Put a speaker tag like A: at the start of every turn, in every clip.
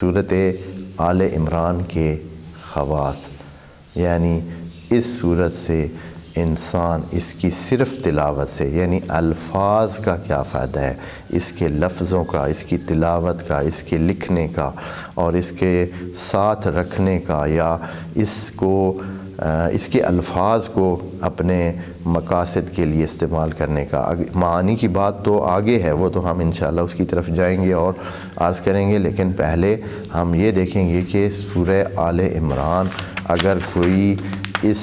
A: صورت آل عمران کے خواص، یعنی اس صورت سے انسان اس کی صرف تلاوت سے، یعنی الفاظ کا کیا فائدہ ہے، اس کے لفظوں کا، اس کی تلاوت کا، اس کے لکھنے کا اور اس کے ساتھ رکھنے کا، یا اس کے الفاظ کو اپنے مقاصد کے لیے استعمال کرنے کا۔ معانی کی بات تو آگے ہے، وہ تو ہم انشاءاللہ اس کی طرف جائیں گے اور عرض کریں گے، لیکن پہلے ہم یہ دیکھیں گے کہ سورہ آل عمران اگر کوئی اس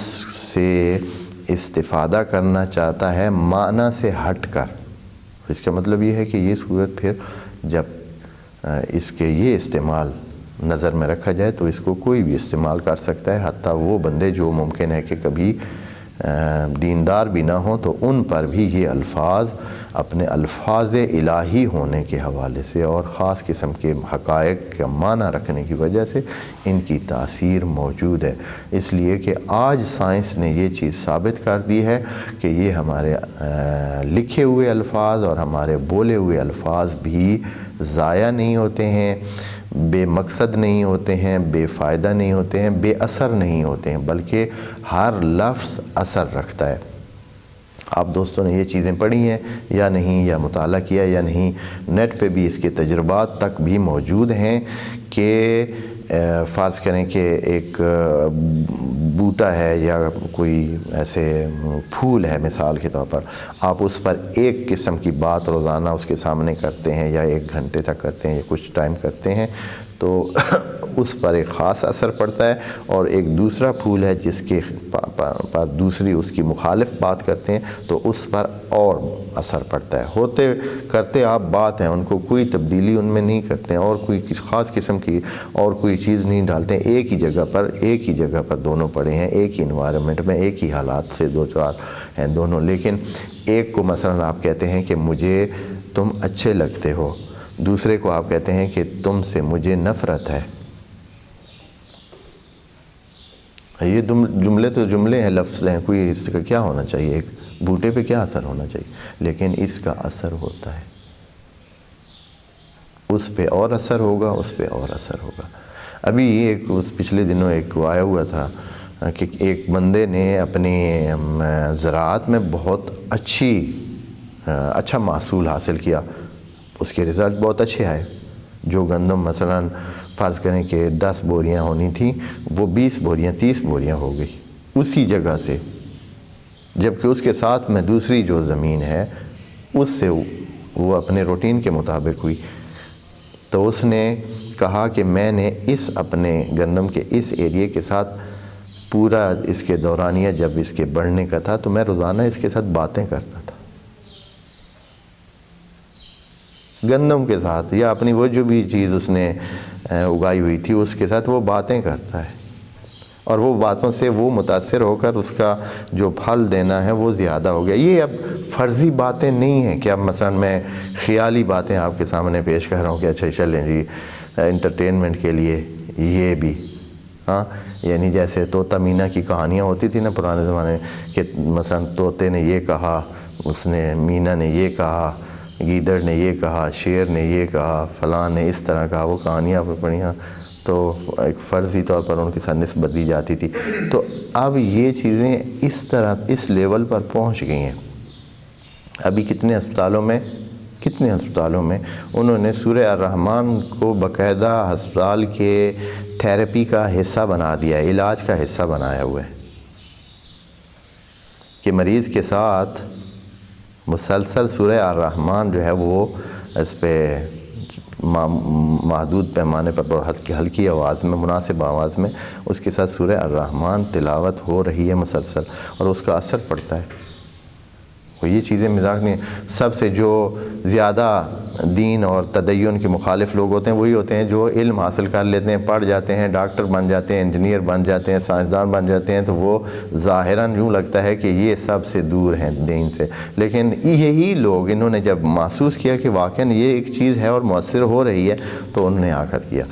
A: سے استفادہ کرنا چاہتا ہے معنی سے ہٹ کر، اس کا مطلب یہ ہے کہ یہ صورت پھر جب اس کے یہ استعمال نظر میں رکھا جائے تو اس کو کوئی بھی استعمال کر سکتا ہے، حتیٰ وہ بندے جو ممکن ہے کہ کبھی دیندار بھی نہ ہوں تو ان پر بھی یہ الفاظ اپنے الفاظ الہی ہونے کے حوالے سے اور خاص قسم کے حقائق کا معنی رکھنے کی وجہ سے ان کی تاثیر موجود ہے۔ اس لیے کہ آج سائنس نے یہ چیز ثابت کر دی ہے کہ یہ ہمارے لکھے ہوئے الفاظ اور ہمارے بولے ہوئے الفاظ بھی ضائع نہیں ہوتے ہیں، بے مقصد نہیں ہوتے ہیں، بے فائدہ نہیں ہوتے ہیں، بے اثر نہیں ہوتے ہیں، بلکہ ہر لفظ اثر رکھتا ہے۔ آپ دوستوں نے یہ چیزیں پڑھی ہیں یا نہیں، یا مطالعہ کیا یا نہیں؟ نیٹ پہ بھی اس کے تجربات تک بھی موجود ہیں کہ فرض کریں کہ ایک بوٹا ہے یا کوئی ایسے پھول ہے مثال کے طور پر، آپ اس پر ایک قسم کی بات روزانہ اس کے سامنے کرتے ہیں یا 1 گھنٹے تک کرتے ہیں یا کچھ ٹائم کرتے ہیں تو اس پر ایک خاص اثر پڑتا ہے، اور ایک دوسرا پھول ہے جس کے پر دوسری اس کی مخالف بات کرتے ہیں تو اس پر اور اثر پڑتا ہے۔ کرتے آپ بات ہیں، ان کو کوئی تبدیلی ان میں نہیں کرتے ہیں اور کوئی خاص قسم کی اور کوئی چیز نہیں ڈالتے ہیں، ایک ہی جگہ پر دونوں پڑے ہیں، ایک ہی انوائرمنٹ میں، ایک ہی حالات سے دو چار ہیں دونوں، لیکن ایک کو مثلا آپ کہتے ہیں کہ مجھے تم اچھے لگتے ہو، دوسرے کو آپ کہتے ہیں کہ تم سے مجھے نفرت ہے۔ یہ جملے تو جملے ہیں، لفظ ہیں، کوئی اس کا کیا ہونا چاہیے، ایک بوٹے پہ کیا اثر ہونا چاہیے، لیکن اس کا اثر ہوتا ہے، اس پہ اور اثر ہوگا، اس پہ اور اثر ہوگا۔ ابھی پچھلے دنوں ایک آیا ہوا تھا کہ ایک بندے نے اپنی زراعت میں بہت اچھا محصول حاصل کیا، اس کے رزلٹ بہت اچھے آئے۔ جو گندم مثلا فرض کریں کہ 10 بوریاں ہونی تھیں، وہ 20 بوریاں 30 بوریاں ہو گئی اسی جگہ سے، جبکہ اس کے ساتھ میں دوسری جو زمین ہے اس سے وہ اپنے روٹین کے مطابق ہوئی۔ تو اس نے کہا کہ میں نے اپنے گندم کے اس ایریے کے ساتھ پورا اس کے دورانیہ جب اس کے بڑھنے کا تھا تو میں روزانہ اس کے ساتھ باتیں کرتا تھا، گندم کے ساتھ یا اپنی وہ جو بھی چیز اس نے اگائی ہوئی تھی اس کے ساتھ وہ باتیں کرتا ہے، اور وہ باتوں سے وہ متاثر ہو کر اس کا جو پھل دینا ہے وہ زیادہ ہو گیا۔ یہ اب فرضی باتیں نہیں ہیں کہ اب مثلا میں خیالی باتیں آپ کے سامنے پیش کر رہا ہوں کہ اچھا چلیں جی انٹرٹینمنٹ کے لیے یہ بھی، یعنی جیسے طوطا مینا کی کہانیاں ہوتی تھی نا پرانے زمانے میں، کہ مثلا طوطے نے یہ کہا، اس نے مینا نے یہ کہا، گیدڑ نے یہ کہا، شیر نے یہ کہا، فلاں نے اس طرح کہا، وہ کہانیاں پڑھیاں تو ایک فرضی طور پر ان کے ساتھ نسبت دی جاتی تھی۔ تو اب یہ چیزیں اس طرح اس لیول پر پہنچ گئی ہیں۔ ابھی کتنے ہسپتالوں میں انہوں نے سورہ الرحمن کو باقاعدہ ہسپتال کے تھیراپی کا حصہ بنا دیا ہے، علاج کا حصہ بنایا ہوا ہے کہ مریض کے ساتھ مسلسل سورہ الرحمن جو ہے وہ اس پہ محدود پیمانے پر بہت ہلکی آواز میں، مناسب آواز میں اس کے ساتھ سورہ الرحمن تلاوت ہو رہی ہے مسلسل، اور اس کا اثر پڑتا ہے۔ یہ چیزیں مذاق نہیں۔ سب سے جو زیادہ دین اور تدین کے مخالف لوگ ہوتے ہیں وہی ہوتے ہیں جو علم حاصل کر لیتے ہیں، پڑھ جاتے ہیں، ڈاکٹر بن جاتے ہیں، انجینئر بن جاتے ہیں، سائنسدان بن جاتے ہیں، تو وہ ظاہراً یوں لگتا ہے کہ یہ سب سے دور ہیں دین سے، لیکن یہی لوگ انہوں نے جب محسوس کیا کہ واقعاً یہ ایک چیز ہے اور مؤثر ہو رہی ہے تو انہوں نے آ کر کیا۔